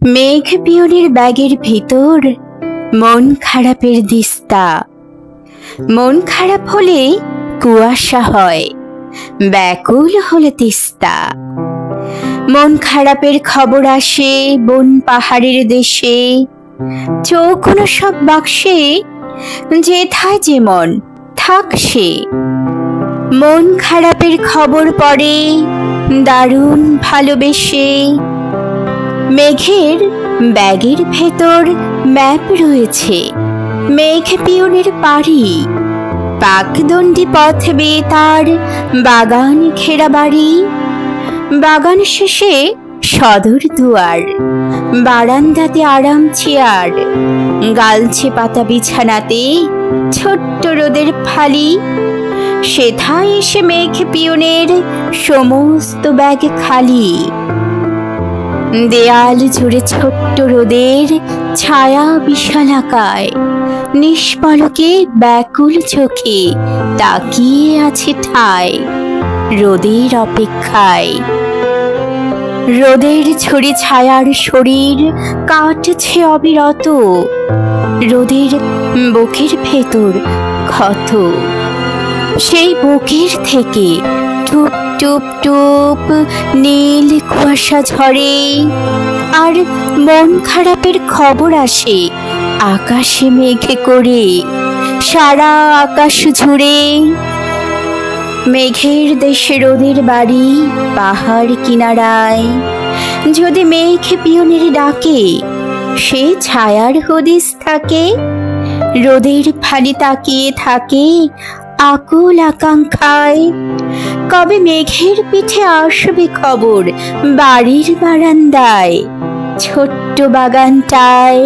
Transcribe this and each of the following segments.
মেঘ পিয়নের ব্যাগের ভিতর মন খারাপের দিস্তা। মন খারাপ হলে কুয়াশা হয়, ব্যাকুল হলে তিস্তা। মন খারাপের খবর আসে বন পাহাড়ের দেশে, চৌকোনো সব বাক্সে যেথায় যেমন থাক সে। মন খারাপের খবর পড়ে দারুণ ভালোবেসে। মেঘের ব্যাগের ভেতর ম্যাপ রয়েছে, মেঘ পিয়নের পাড়ি। পাকদণ্ডী পথ বেয়ে তার বাগান ঘেরা বাড়ি। বাগান শেষে সদর দুয়ার, বারান্দাতে আরাম চেয়ার। গালছে পাতা বিছানাতে ছোট্ট রোদের ফালি। সেথায় এসে মেঘ পিয়নের সমস্ত ব্যাগ খালি। দেয়াল জুড়ে ছোট্ট রোদের ছায়া বিশালাকায়। নিষ্পলকে ব্যাকুল চোখে তাকিয়ে আছে ঠায় রোদের অপেক্ষায়। রোদের ছড়ি ছায়ার শরীর কাটছে অবিরত। রোদের বুকের ভেতর ক্ষত, সেই বুকের থেকে টুপ টুপ টুপ নীল কুয়াশা ঝরে। আর মন খারাপের খবর আসে আকাশে মেঘে করে, সারা আকাশ জুড়ে। মেঘের দেশে রোদের বাড়ি পাহাড় কিনারায়। যদি মেঘ পিয়নের ডাকে সে ছায়ার হদিস থাকে। রোদের ফালি তাকিয়ে থাকে আকুল আকাঙ্ক্ষায়। কবে মেঘের পিঠে আসবে খবর বাড়ির বারান্দায়, ছোট্ট বাগানটায়।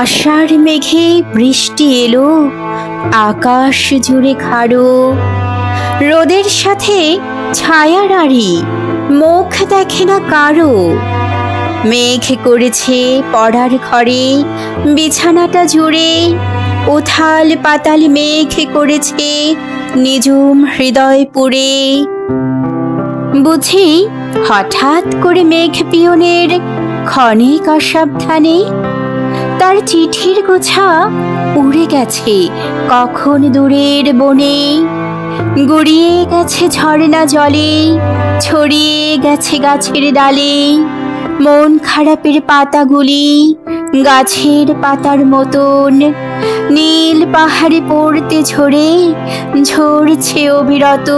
আষাঢ় মেঘে বৃষ্টি এলো আকাশ জুড়ে খাড়ো। রোদের সাথে ছায়ার আড়ি মুখ দেখে না কারো। মেঘ করেছে পড়ার ঘরে বিছানাটা জুড়ে। উথাল পাতাল মেঘ করেছে নিজুম হৃদয় পুড়ে। বুঝি হঠাৎ করে মেঘ পিয়নের ক্ষণিক অসাবধানে তার চিঠির গোছা উড়ে গেছে কখন দূরের বনে। গড়িয়ে গেছে ঝর্ণা জলে, ছড়িয়ে গেছে গাছের ডালে। মন খারাপের পাতাগুলি গাছের পাতার মতন নীল পাহাড়ে পড়তে ঝরে ঝরছে অবিরত।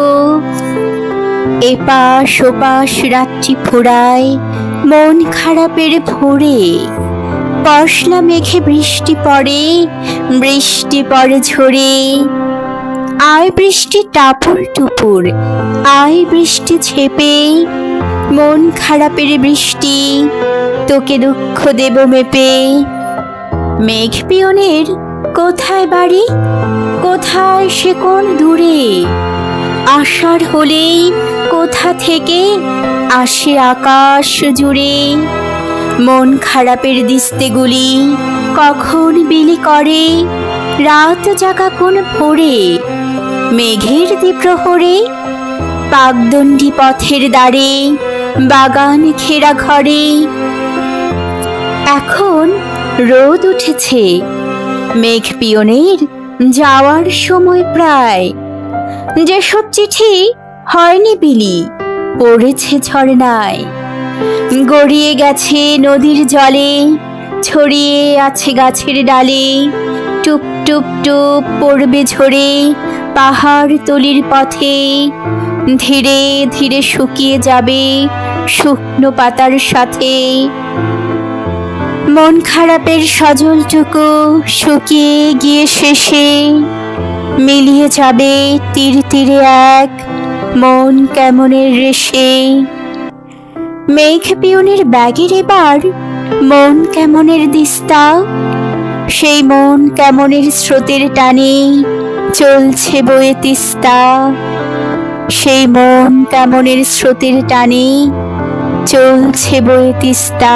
এপাশ ওপাশ রাত্রি ফোড়ায় মন খারাপের ভোরে। পশলা মেঘে বৃষ্টি পড়ে, বৃষ্টি পড়ে ঝরে। আয় বৃষ্টি টাপুর টুপুর, আয় বৃষ্টি ছেপে। মন খারাপের বৃষ্টি তোকে দুঃখ দেব মেপে। মেঘ পিয়নের কোথায় বাড়ি, কোথায় সে কোন দূরে। আষাঢ় হলেই কোথা থেকে আসে আকাশ জুড়ে। মন খারাপের দিস্তেগুলি কখন বিলি করে, রাত জাগা কোন ভোরে। মেঘের দ্বিপ্রহরে পাকদণ্ডী পথের দ্বারে, বাগান ঘেরা ঘরে। এখন রোদ উঠেছে, মেঘ পিয়নের যাওয়ার সময় প্রায়। যেসব চিঠি হয়নি বিলি পড়েছে ঝর্ণায়। গড়িয়ে গেছে নদীর জলে, ছড়িয়ে আছে গাছের ডালে। টুপ টুপ টুপ পড়বে ঝরে পাহাড় তলির পথে। ধীরে ধীরে শুকিয়ে যাবে শুকনো পাতার সাথে। মন খারাপের সজলটুকু শুকিয়ে গিয়ে শেষে মিলিয়ে যাবে তীর তীরে এক মন কেমনের রেশে। মেঘ পিয়নের ব্যাগের এবার মন কেমনের দিস্তা। সেই মন কেমনের স্রোতের টানে চলছে বয়ে তিস্তা। সেই মন কেমনের স্রোতের টানে চলছে বয়ে তিস্তা।